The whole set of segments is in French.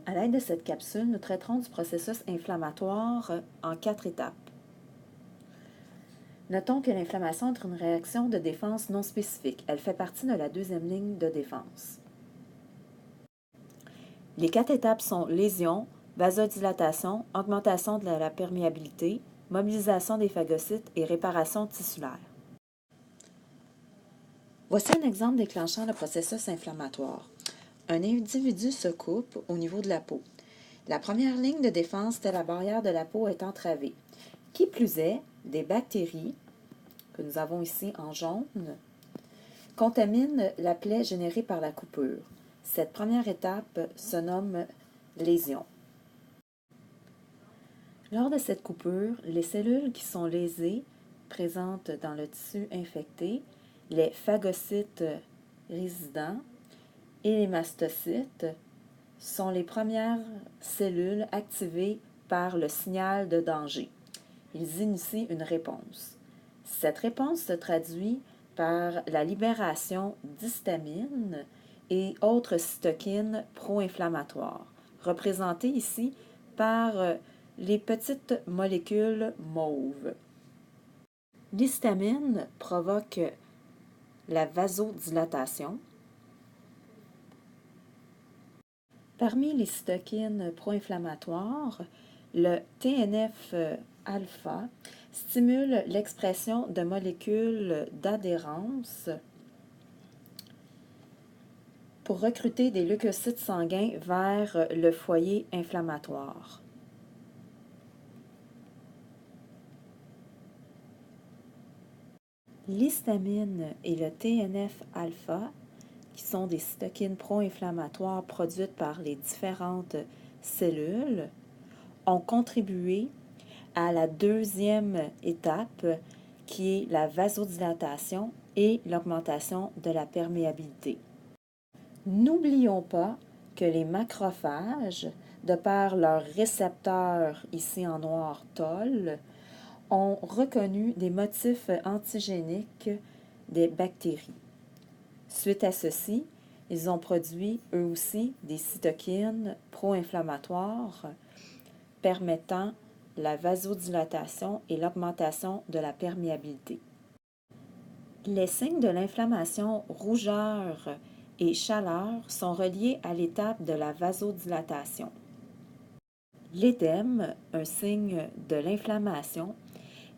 À l'aide de cette capsule, nous traiterons du processus inflammatoire en 4 étapes. Notons que l'inflammation est une réaction de défense non spécifique. Elle fait partie de la deuxième ligne de défense. Les 4 étapes sont lésion, vasodilatation, augmentation de la perméabilité, mobilisation des phagocytes et réparation tissulaire. Voici un exemple déclenchant le processus inflammatoire. Un individu se coupe au niveau de la peau. La première ligne de défense de la barrière de la peau est entravée. Qui plus est, des bactéries, que nous avons ici en jaune, contaminent la plaie générée par la coupure. Cette première étape se nomme lésion. Lors de cette coupure, les cellules qui sont lésées, présentes dans le tissu infecté, les phagocytes résidents et les mastocytes, sont les premières cellules activées par le signal de danger. Ils initient une réponse. Cette réponse se traduit par la libération d'histamine et autres cytokines pro-inflammatoires, représentées ici par les petites molécules mauves. L'histamine provoque la vasodilatation. Parmi les cytokines pro-inflammatoires, le TNF-alpha stimule l'expression de molécules d'adhérence pour recruter des leucocytes sanguins vers le foyer inflammatoire. L'histamine et le TNF-alpha, qui sont des cytokines pro-inflammatoires produites par les différentes cellules, ont contribué à la deuxième étape qui est la vasodilatation et l'augmentation de la perméabilité. N'oublions pas que les macrophages, de par leurs récepteurs ici en noir TOL, ont reconnu des motifs antigéniques des bactéries. Suite à ceci, ils ont produit eux aussi des cytokines pro-inflammatoires permettant la vasodilatation et l'augmentation de la perméabilité. Les signes de l'inflammation, rougeur et chaleur, sont reliés à l'étape de la vasodilatation. L'édème, un signe de l'inflammation,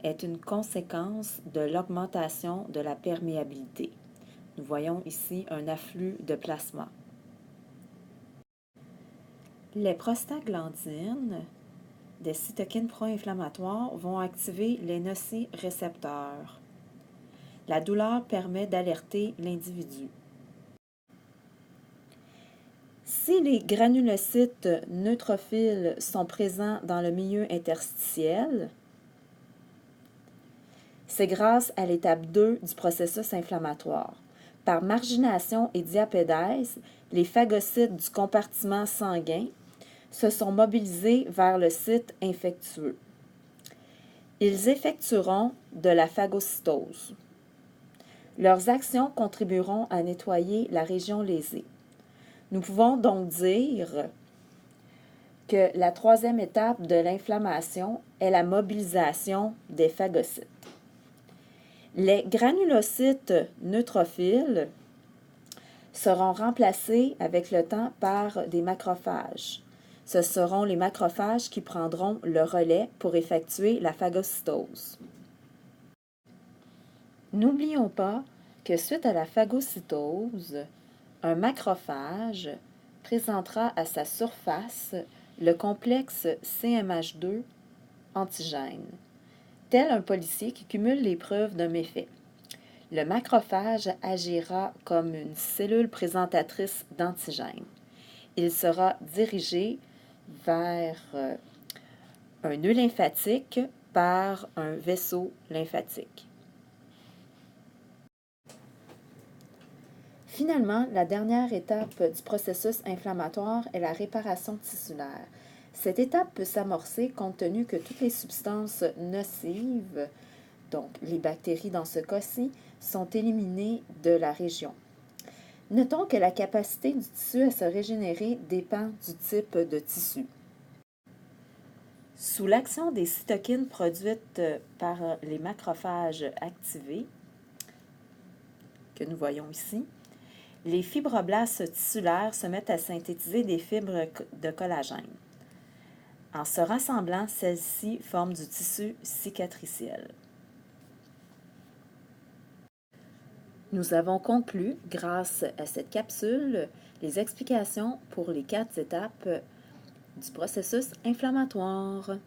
est une conséquence de l'augmentation de la perméabilité. Nous voyons ici un afflux de plasma. Les prostaglandines, des cytokines pro-inflammatoires, vont activer les nocicepteurs. La douleur permet d'alerter l'individu. Si les granulocytes neutrophiles sont présents dans le milieu interstitiel, c'est grâce à l'étape 2 du processus inflammatoire. Par margination et diapédèse, les phagocytes du compartiment sanguin se sont mobilisés vers le site infectieux. Ils effectueront de la phagocytose. Leurs actions contribueront à nettoyer la région lésée. Nous pouvons donc dire que la troisième étape de l'inflammation est la mobilisation des phagocytes. Les granulocytes neutrophiles seront remplacés avec le temps par des macrophages. Ce seront les macrophages qui prendront le relais pour effectuer la phagocytose. N'oublions pas que suite à la phagocytose, un macrophage présentera à sa surface le complexe CMH2 antigène, tel un policier qui cumule les preuves d'un méfait. Le macrophage agira comme une cellule présentatrice d'antigènes. Il sera dirigé vers un nœud lymphatique par un vaisseau lymphatique. Finalement, la dernière étape du processus inflammatoire est la réparation tissulaire. Cette étape peut s'amorcer compte tenu que toutes les substances nocives, donc les bactéries dans ce cas-ci, sont éliminées de la région. Notons que la capacité du tissu à se régénérer dépend du type de tissu. Sous l'action des cytokines produites par les macrophages activés, que nous voyons ici, les fibroblastes tissulaires se mettent à synthétiser des fibres de collagène. En se rassemblant, celles-ci forment du tissu cicatriciel. Nous avons conclu, grâce à cette capsule, les explications pour les 4 étapes du processus inflammatoire.